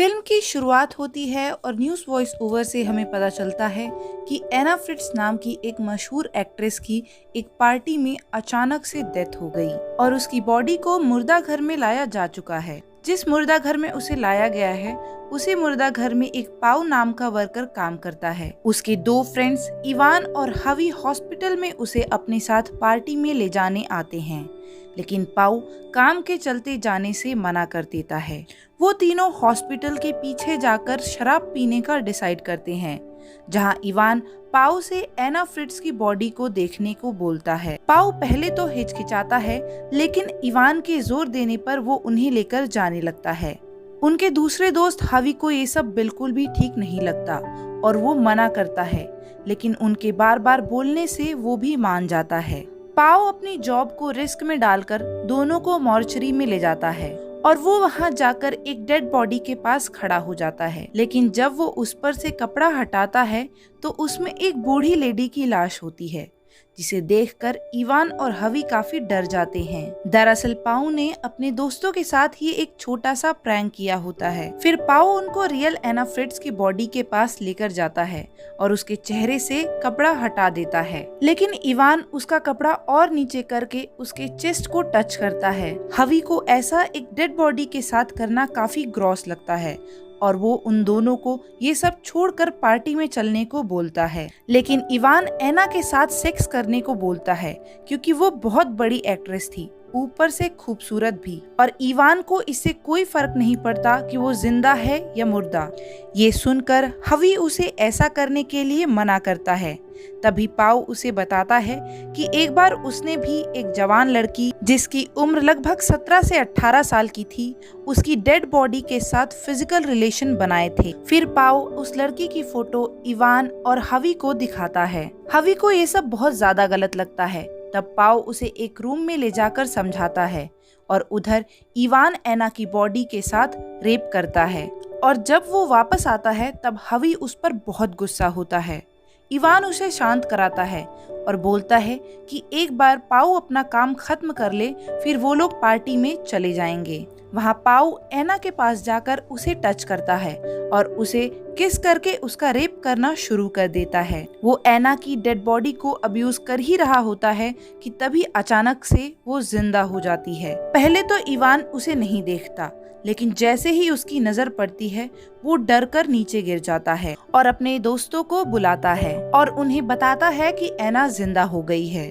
Film की शुरुआत होती है और न्यूज़ वॉइस ओवर से हमें पता चलता है कि एना फ्रिट्ज नाम की एक मशहूर एक्ट्रेस की एक पार्टी में अचानक से डेथ हो गई और उसकी बॉडी को मुर्दा घर में लाया जा चुका है। जिस मुर्दा घर में उसे लाया गया है उसी मुर्दा घर में एक पाउ नाम का वर्कर काम करता है। उसके दो फ्रेंड्स इवान और हवी हॉस्पिटल में उसे अपने साथ पार्टी में ले जाने आते हैं, लेकिन पाउ काम के चलते जाने से मना कर देता है। वो तीनों हॉस्पिटल के पीछे जाकर शराब पीने का डिसाइड करते हैं, जहां इवान पाउ से एना फ्रिट्ज की बॉडी को देखने को बोलता है। पाउ पहले तो हिचकिचाता है, लेकिन इवान के जोर देने पर वो उन्हें लेकर जाने लगता है। उनके दूसरे दोस्त हवी को ये सब बिल्कुल भी ठीक नहीं लगता और वो मना करता है, लेकिन उनके बार बार बोलने से वो भी मान जाता है। पाओ अपनी जॉब को रिस्क में डालकर दोनों को मॉर्चरी में ले जाता है और वो वहां जाकर एक डेड बॉडी के पास खड़ा हो जाता है, लेकिन जब वो उस पर से कपड़ा हटाता है तो उसमें एक बूढ़ी लेडी की लाश होती है, जिसे देखकर इवान और हवी काफी डर जाते हैं। दरअसल पाउ ने अपने दोस्तों के साथ ही एक छोटा सा प्रैंक किया होता है। फिर पाउ उनको रियल एना फ्रिट्ज की बॉडी के पास लेकर जाता है और उसके चेहरे से कपड़ा हटा देता है, लेकिन इवान उसका कपड़ा और नीचे करके उसके चेस्ट को टच करता है। हवी को ऐसा एक डेड बॉडी के साथ करना काफी ग्रॉस लगता है और वो उन दोनों को ये सब छोड़कर पार्टी में चलने को बोलता है, लेकिन इवान एना के साथ सेक्स करने को बोलता है क्योंकि वो बहुत बड़ी एक्ट्रेस थी, ऊपर से खूबसूरत भी, और इवान को इससे कोई फर्क नहीं पड़ता कि वो जिंदा है या मुर्दा। ये सुनकर हवी उसे ऐसा करने के लिए मना करता है। तभी पाउ उसे बताता है कि एक बार उसने भी एक जवान लड़की जिसकी उम्र लगभग 17 से 18 साल की थी, उसकी डेड बॉडी के साथ फिजिकल रिलेशन बनाए थे। फिर पाउ उस लड़की की फोटो इवान और हवी को दिखाता है। हवी को ये सब बहुत ज्यादा गलत लगता है। तब पाउ उसे एक रूम में ले जाकर समझाता है और उधर इवान एना की बॉडी के साथ रेप करता है, और जब वो वापस आता है तब हवी उस पर बहुत गुस्सा होता है। इवान उसे शांत कराता है और बोलता है कि एक बार पाउ अपना काम खत्म कर ले, फिर वो लोग पार्टी में चले जाएंगे। वहाँ पाउ एना के पास जाकर उसे टच करता है और उसे किस करके उसका रेप करना शुरू कर देता है। वो एना की डेड बॉडी को अब्यूज कर ही रहा होता है कि तभी अचानक से वो जिंदा हो जाती है। पहले तो इवान उसे नहीं देखता, लेकिन जैसे ही उसकी नजर पड़ती है वो डर कर नीचे गिर जाता है और अपने दोस्तों को बुलाता है और उन्हें बताता है कि एना जिंदा हो गई है।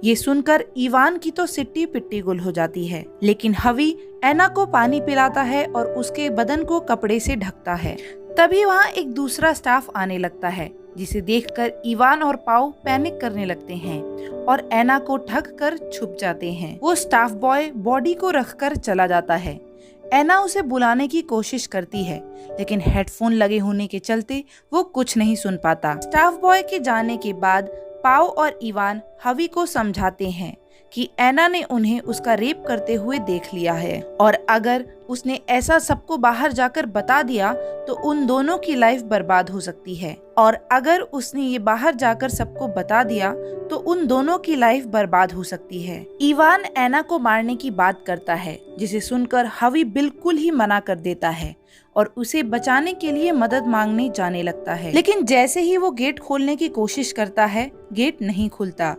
ये सुनकर इवान की तो सिट्टी पिट्टी गुल हो जाती है, लेकिन हवी एना को पानी पिलाता है और उसके बदन को कपड़े से ढकता है। तभी वहाँ एक दूसरा स्टाफ आने लगता है, जिसे देखकर इवान और पाउ पैनिक करने लगते हैं और एना को ढक कर छुप जाते हैं। वो स्टाफ बॉय बॉडी को रखकर चला जाता है। एना उसे बुलाने की कोशिश करती है, लेकिन हेडफोन लगे होने के चलते वो कुछ नहीं सुन पाता। स्टाफ बॉय के जाने के बाद पाउ और इवान हवी को समझाते हैं कि एना ने उन्हें उसका रेप करते हुए देख लिया है और अगर उसने ऐसा सबको बाहर जाकर बता दिया तो उन दोनों की लाइफ बर्बाद हो सकती है, और अगर उसने ये बाहर जाकर सबको बता दिया तो उन दोनों की लाइफ बर्बाद हो सकती है। इवान एना को मारने की बात करता है, जिसे सुनकर हवी बिल्कुल ही मना कर देता है और उसे बचाने के लिए मदद मांगने जाने लगता है, लेकिन जैसे ही वो गेट खोलने की कोशिश करता है गेट नहीं खुलता।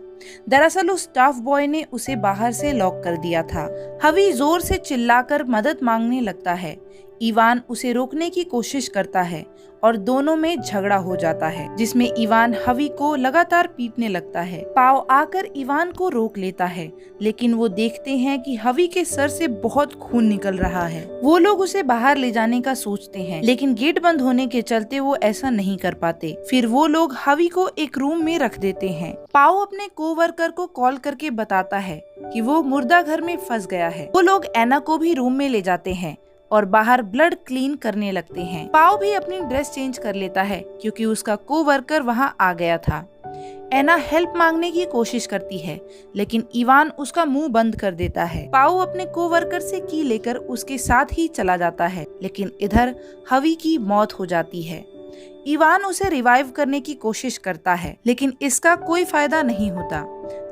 दरअसल उस स्टाफ बॉय ने उसे बाहर से लॉक कर दिया था। हवी जोर से चिल्लाकर मदद मांगने लगता है। इवान उसे रोकने की कोशिश करता है और दोनों में झगड़ा हो जाता है, जिसमें इवान हवी को लगातार पीटने लगता है। पाव आकर इवान को रोक लेता है, लेकिन वो देखते हैं कि हवी के सर से बहुत खून निकल रहा है। वो लोग उसे बाहर ले जाने का सोचते हैं, लेकिन गेट बंद होने के चलते वो ऐसा नहीं कर पाते। फिर वो लोग हवी को एक रूम में रख देते हैं। पाव अपने कोवर्कर को कॉल करके बताता है कि वो मुर्दा घर में फंस गया है। वो लोग एना को भी रूम में ले जाते हैं और बाहर ब्लड क्लीन करने लगते हैं। पाव भी अपनी ड्रेस चेंज कर लेता है क्योंकि उसका कोवर्कर वहां आ गया था। एना हेल्प मांगने की कोशिश करती है, लेकिन इवान उसका मुंह बंद कर देता है। पाव अपने कोवर्कर से की लेकर उसके साथ ही चला जाता है, लेकिन इधर हवी की मौत हो जाती है। इवान उसे रिवाइव करने की कोशिश करता है, लेकिन इसका कोई फायदा नहीं होता।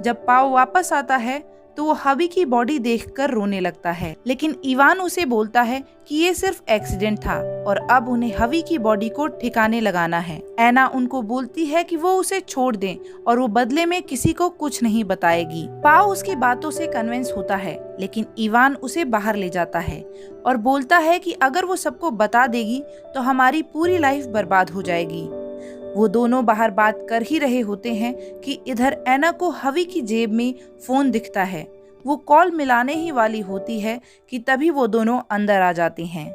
जब पाव वापस आता है तो वो हवी की बॉडी देखकर रोने लगता है, लेकिन इवान उसे बोलता है कि ये सिर्फ एक्सीडेंट था और अब उन्हें हवी की बॉडी को ठिकाने लगाना है। एना उनको बोलती है कि वो उसे छोड़ दें और वो बदले में किसी को कुछ नहीं बताएगी। पाओ उसकी बातों से कन्विंस होता है, लेकिन इवान उसे बाहर ले जाता है और बोलता है कि अगर वो सबको बता देगी तो हमारी पूरी लाइफ बर्बाद हो जाएगी। वो दोनों बाहर बात कर ही रहे होते हैं कि इधर एना को हवी की जेब में फोन दिखता है। वो कॉल मिलाने ही वाली होती है कि तभी वो दोनों अंदर आ जाती हैं।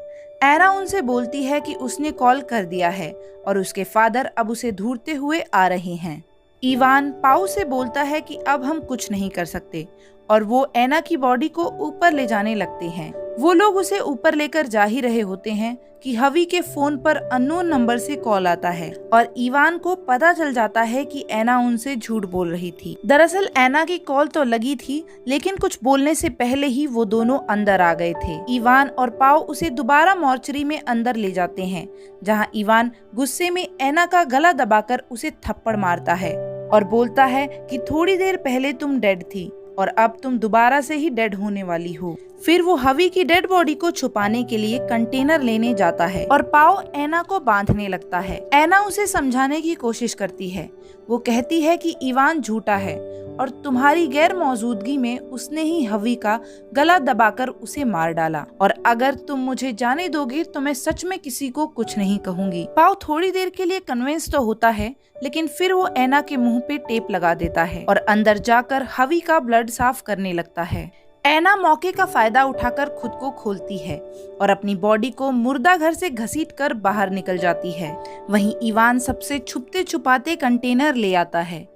एना उनसे बोलती है कि उसने कॉल कर दिया है और उसके फादर अब उसे ढूंढते हुए आ रहे हैं। इवान पाओ से बोलता है कि अब हम कुछ नहीं कर सकते और वो एना की बॉडी को ऊपर ले जाने लगते हैं। वो लोग उसे ऊपर लेकर जा ही रहे होते हैं कि हवी के फोन पर अननोन नंबर से कॉल आता है और इवान को पता चल जाता है कि एना उनसे झूठ बोल रही थी। दरअसल एना की कॉल तो लगी थी, लेकिन कुछ बोलने से पहले ही वो दोनों अंदर आ गए थे। इवान और पाओ उसे दोबारा मॉर्चरी में अंदर ले जाते हैं, जहां इवान गुस्से में एना का गला दबाकर उसे थप्पड़ मारता है और बोलता है कि थोड़ी देर पहले तुम डेड थी और अब तुम दोबारा से ही डेड होने वाली हो। फिर वो हवी की डेड बॉडी को छुपाने के लिए कंटेनर लेने जाता है और पाओ एना को बांधने लगता है। एना उसे समझाने की कोशिश करती है। वो कहती है कि इवान झूठा है और तुम्हारी गैर मौजूदगी में उसने ही हवी का गला दबाकर उसे मार डाला, और अगर तुम मुझे जाने दोगे तो मैं सच में किसी को कुछ नहीं कहूंगी। पाओ थोड़ी देर के लिए कन्विंस तो होता है, लेकिन फिर वो एना के मुंह पे टेप लगा देता है और अंदर जाकर हवी का ब्लड साफ करने लगता है। एना मौके का फायदा उठाकर खुद को खोलती है और अपनी बॉडी को मुर्दा घर से घसीटकर बाहर निकल जाती है। वहीं इवान सबसे छुपते छुपाते कंटेनर ले आता है।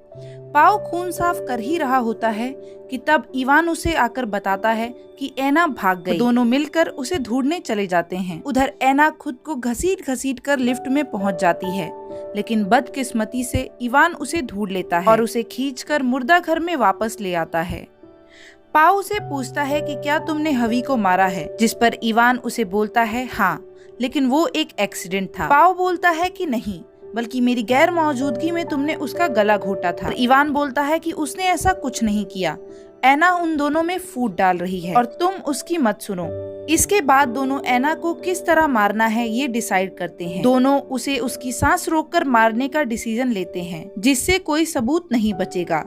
पाओ खून साफ कर ही रहा होता है कि तब इवान उसे आकर बताता है कि एना भाग गई। दोनों मिलकर उसे ढूंढने चले जाते हैं। उधर एना खुद को घसीट घसीट कर लिफ्ट में पहुंच जाती है, लेकिन बदकिस्मती से इवान उसे ढूंढ लेता है और उसे खींचकर मुर्दा घर में वापस ले आता है। पाओ उसे पूछता है कि क्या तुमने हवी को मारा है, जिस पर इवान उसे बोलता है हाँ, लेकिन वो एक एक्सीडेंट था। पाओ बोलता है कि नहीं, बल्कि मेरी गैर मौजूदगी में तुमने उसका गला घोटा था। इवान बोलता है कि उसने ऐसा कुछ नहीं किया, एना उन दोनों में फूट डाल रही है और तुम उसकी मत सुनो। इसके बाद दोनों एना को किस तरह मारना है ये डिसाइड करते हैं। दोनों उसे उसकी सांस रोककर मारने का डिसीजन लेते हैं, जिससे कोई सबूत नहीं बचेगा।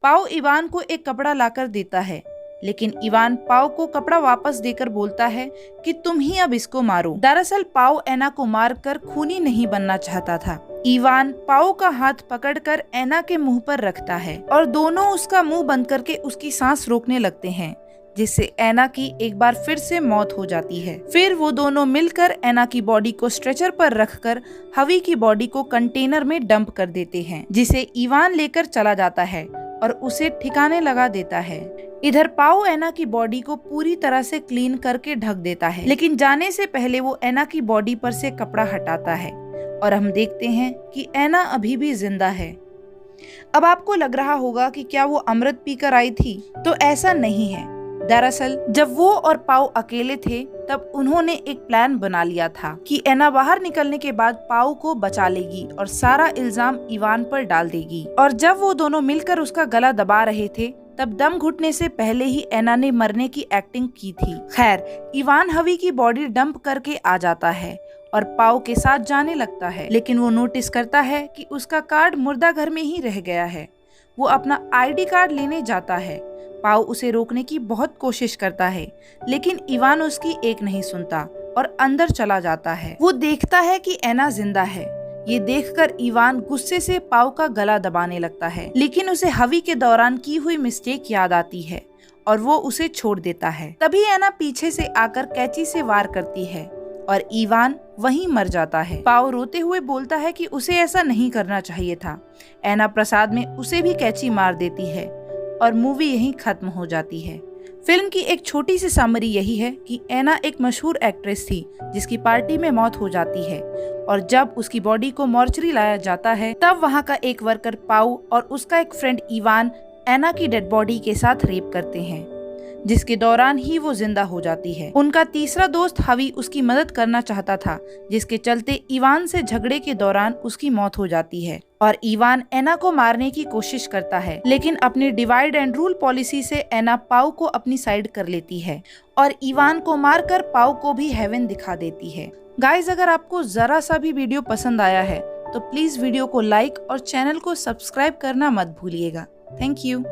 पाओ इवान को एक कपड़ा लाकर देता है, लेकिन इवान पाओ को कपड़ा वापस देकर बोलता है कि तुम ही अब इसको मारो। दरअसल पाओ एना को मारकर खूनी नहीं बनना चाहता था। इवान पाओ का हाथ पकड़कर एना के मुंह पर रखता है और दोनों उसका मुंह बंद करके उसकी सांस रोकने लगते हैं, जिससे एना की एक बार फिर से मौत हो जाती है। फिर वो दोनों मिलकर एना की बॉडी को स्ट्रेचर पर रखकर हवी की बॉडी को कंटेनर में डंप कर देते हैं, जिसे इवान लेकर चला जाता है और उसे ठिकाने लगा देता है। इधर पाओ एना की बॉडी को पूरी तरह से क्लीन करके ढक देता है, लेकिन जाने से पहले वो एना की बॉडी पर से कपड़ा हटाता है और हम देखते हैं कि एना अभी भी जिंदा है। अब आपको लग रहा होगा कि क्या वो अमृत पीकर आई थी, तो ऐसा नहीं है। दरअसल जब वो और पाओ अकेले थे तब उन्होंने एक प्लान बना लिया था कि एना बाहर निकलने के बाद पाओ को बचा लेगी और सारा इल्जाम इवान पर डाल देगी। और जब वो दोनों मिलकर उसका गला दबा रहे थे तब दम घुटने से पहले ही एना ने मरने की एक्टिंग की थी। खैर, इवान हवी की बॉडी डंप करके आ जाता है और पाओ के साथ जाने लगता है, लेकिन वो नोटिस करता है कि उसका कार्ड मुर्दा घर में ही रह गया है। वो अपना आईडी कार्ड लेने जाता है। पाओ उसे रोकने की बहुत कोशिश करता है, लेकिन इवान उसकी एक नहीं सुनता और अंदर चला जाता है। वो देखता है कि एना जिंदा है। ये देखकर इवान गुस्से से पाओ का गला दबाने लगता है, लेकिन उसे हवी के दौरान की हुई मिस्टेक याद आती है और वो उसे छोड़ देता है। तभी एना पीछे से आकर कैंची से वार करती है और इवान वहीं मर जाता है। पाओ रोते हुए बोलता है कि उसे ऐसा नहीं करना चाहिए था। एना प्रसाद में उसे भी कैंची मार देती है और मूवी यहीं खत्म हो जाती है। फिल्म की एक छोटी सी समरी यही है कि एना एक मशहूर एक्ट्रेस थी जिसकी पार्टी में मौत हो जाती है, और जब उसकी बॉडी को मॉर्चरी लाया जाता है तब वहाँ का एक वर्कर पाओ और उसका एक फ्रेंड इवान एना की डेड बॉडी के साथ रेप करते हैं, जिसके दौरान ही वो जिंदा हो जाती है। उनका तीसरा दोस्त हवी उसकी मदद करना चाहता था, जिसके चलते इवान से झगड़े के दौरान उसकी मौत हो जाती है और इवान एना को मारने की कोशिश करता है, लेकिन अपनी डिवाइड एंड रूल पॉलिसी से एना पाउ को अपनी साइड कर लेती है और इवान को मारकर पाउ को भी हेवन दिखा देती है। गाइज, अगर आपको जरा सा भी वीडियो पसंद आया है तो प्लीज वीडियो को लाइक और चैनल को सब्सक्राइब करना मत भूलिएगा। Thank you.